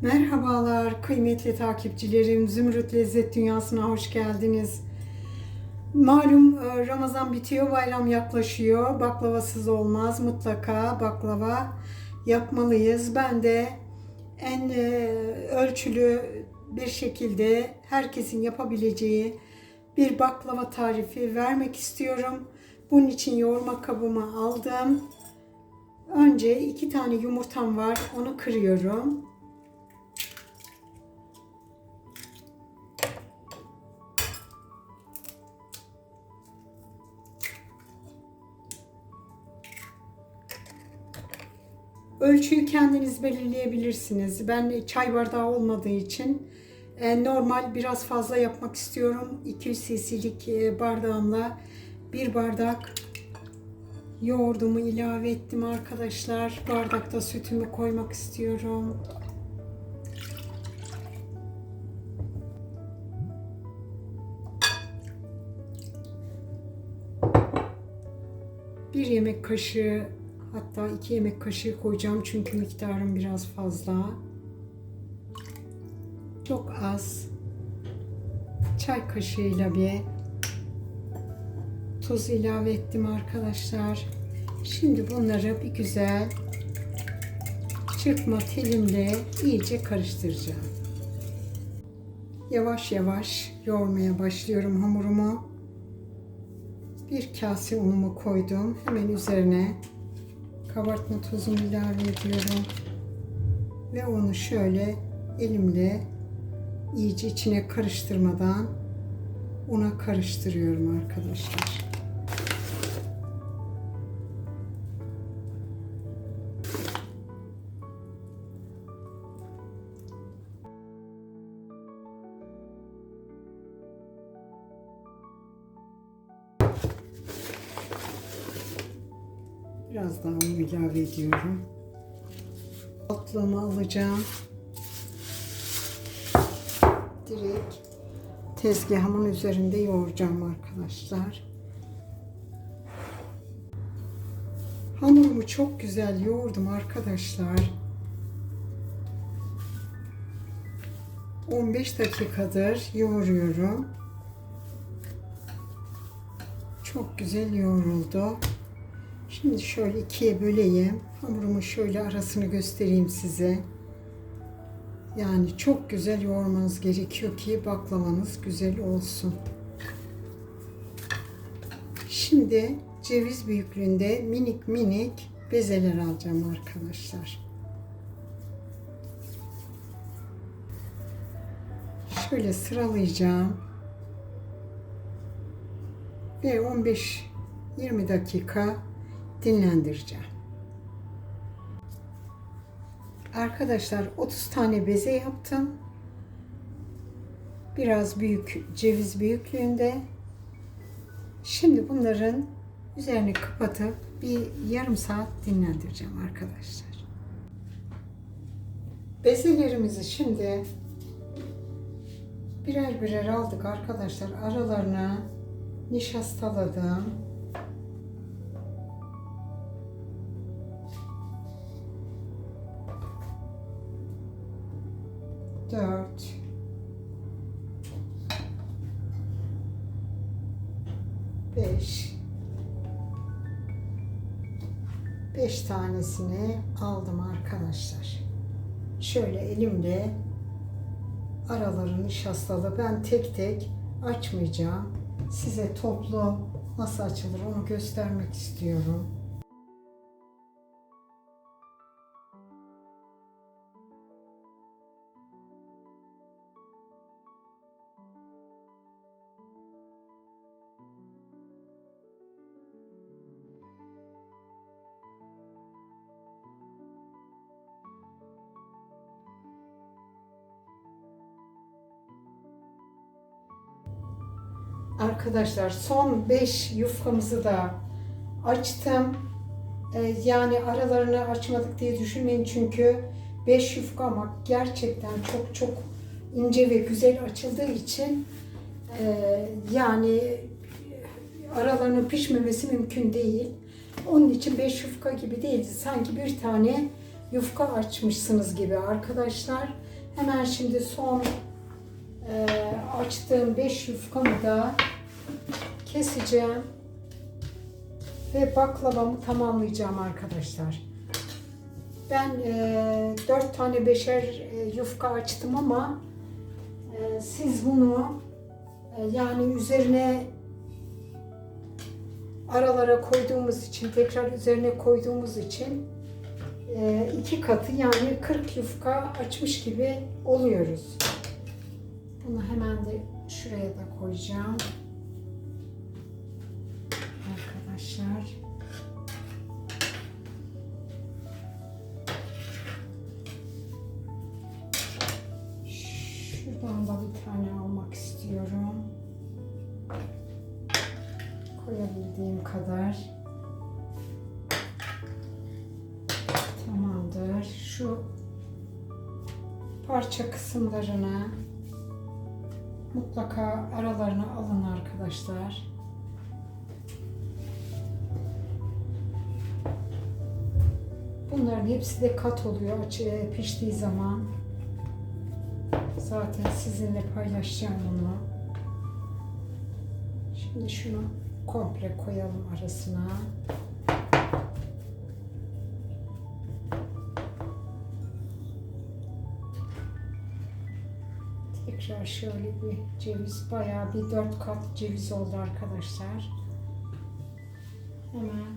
Merhabalar kıymetli takipçilerim. Zümrüt Lezzet Dünyası'na hoş geldiniz. Malum Ramazan bitiyor, bayram yaklaşıyor. Baklavasız olmaz. Mutlaka baklava yapmalıyız. Ben de en ölçülü bir şekilde herkesin yapabileceği bir baklava tarifi vermek istiyorum. Bunun için yoğurma kabımı aldım. Önce 2 tane yumurtam var. Onu kırıyorum. Ölçüyü kendiniz belirleyebilirsiniz. Ben çay bardağı olmadığı için normal biraz fazla yapmak istiyorum. 200 cc'lik bardağımla bir bardak yoğurdumu ilave ettim arkadaşlar. Bardakta sütümü koymak istiyorum. Bir yemek kaşığı, hatta 2 yemek kaşığı koyacağım çünkü miktarım biraz fazla. Çok az çay kaşığıyla bir tuz ilave ettim arkadaşlar. Şimdi bunları bir güzel çırpma telimle iyice karıştıracağım. Yavaş yavaş yoğurmaya başlıyorum hamurumu. Bir kase unumu koydum. Hemen üzerine kabartma tozunu ilave ediyorum. Ve onu şöyle elimle iyice içine karıştırmadan una karıştırıyorum arkadaşlar. Biraz daha un ilave ediyorum. Altlığımı alacağım. Direkt tezgahımın üzerinde yoğuracağım arkadaşlar. Hamurumu çok güzel yoğurdum arkadaşlar. 15 dakikadır yoğuruyorum. Çok güzel yoğruldu. Şimdi şöyle ikiye böleyim. Hamurumu şöyle arasını göstereyim size. Yani çok güzel yoğurmanız gerekiyor ki baklavanız güzel olsun. Şimdi ceviz büyüklüğünde minik minik bezeler alacağım arkadaşlar. Şöyle sıralayacağım. Ve 15-20 dakika dinlendireceğim. Arkadaşlar 30 tane beze yaptım. Biraz büyük, ceviz büyüklüğünde. Şimdi bunların üzerini kapatıp bir yarım saat dinlendireceğim arkadaşlar. Bezelerimizi şimdi birer birer aldık arkadaşlar. Aralarına nişastaladım. 4 5 tanesini aldım arkadaşlar. Şöyle elimle aralarını nişastalı. Ben tek tek açmayacağım. Size toplu nasıl açılır onu göstermek istiyorum. Arkadaşlar son 5 yufkamızı da açtım. Yani aralarını açmadık diye düşünmeyin çünkü 5 yufka ama gerçekten çok çok ince ve güzel açıldığı için yani aralarının pişmemesi mümkün değil. Onun için 5 yufka gibi değildi. Sanki bir tane yufka açmışsınız gibi arkadaşlar. Hemen şimdi son açtığım 5 yufkamı da keseceğim ve baklavamı tamamlayacağım arkadaşlar. Ben 4 tane 5'er yufka açtım ama siz bunu yani üzerine aralara koyduğumuz için, tekrar üzerine koyduğumuz için 2 katı yani 40 yufka açmış gibi oluyoruz. Bunu hemen de şuraya da koyacağım. Arkadaşlar. Şuradan da bir tane almak istiyorum. Koyabildiğim kadar. Tamamdır. Şu parça kısımlarını mutlaka aralarına alın arkadaşlar. Bunların hepsi de kat oluyor piştiği zaman. Zaten sizinle paylaşacağım bunu. Şimdi şunu komple koyalım arasına. Tekrar şöyle bir ceviz, bayağı bir 4 kat ceviz oldu arkadaşlar. Hemen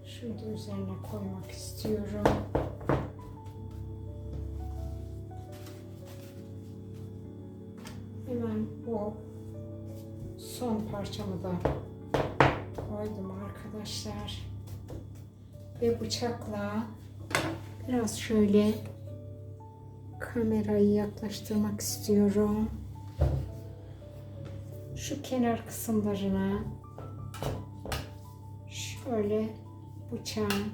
şunu da üzerine koymak istiyorum. Hemen bu son parçamı da koydum arkadaşlar. Ve bıçakla biraz şöyle kamerayı yaklaştırmak istiyorum. Şu kenar kısımlarına şöyle bıçağın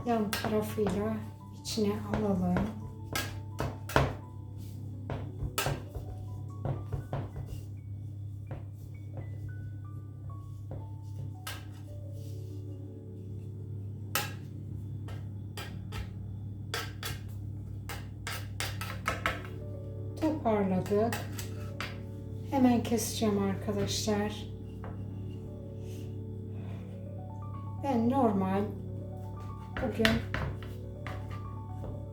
yan tarafıyla içine alalım. Toparladık. Hemen keseceğim arkadaşlar. Ben normal bugün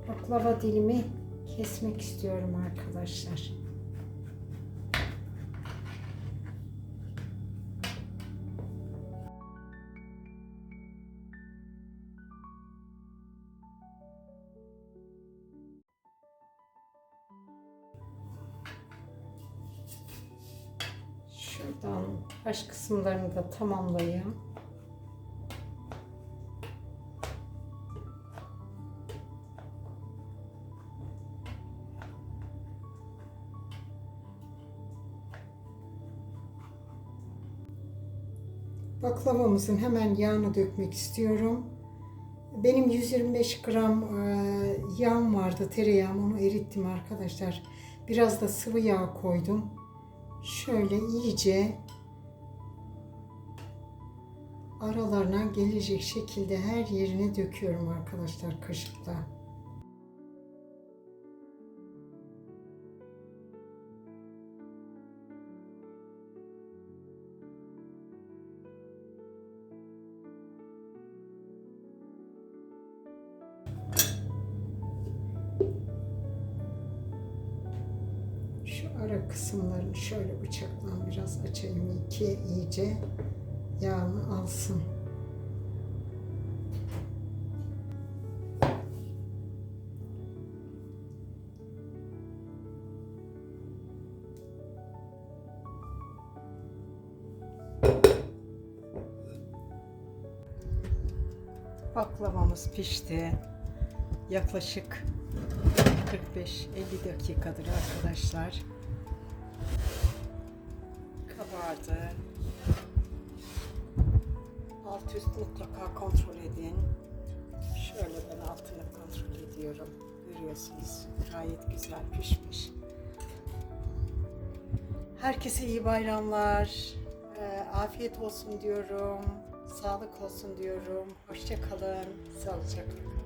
baklava dilimi kesmek istiyorum arkadaşlar. Şuradan baş kısımlarını da tamamlayayım. Baklavamızın hemen yağını dökmek istiyorum. Benim 125 gram yağım vardı, tereyağım, onu erittim arkadaşlar. Biraz da sıvı yağ koydum. Şöyle iyice aralarına gelecek şekilde her yerine döküyorum arkadaşlar kaşıkla. Şu ara kısımlarını şöyle bıçakla biraz açayım ki iyice yağını alsın. Baklavamız pişti. Yaklaşık 45-50 dakikadır arkadaşlar. Kabardı. Alt üst mutlaka kontrol edin. Şöyle ben altını kontrol ediyorum. Görüyorsunuz gayet güzel pişmiş. Herkese iyi bayramlar. Afiyet olsun diyorum. Sağlık olsun diyorum. Hoşça kalın. Sağlıcakla kalın.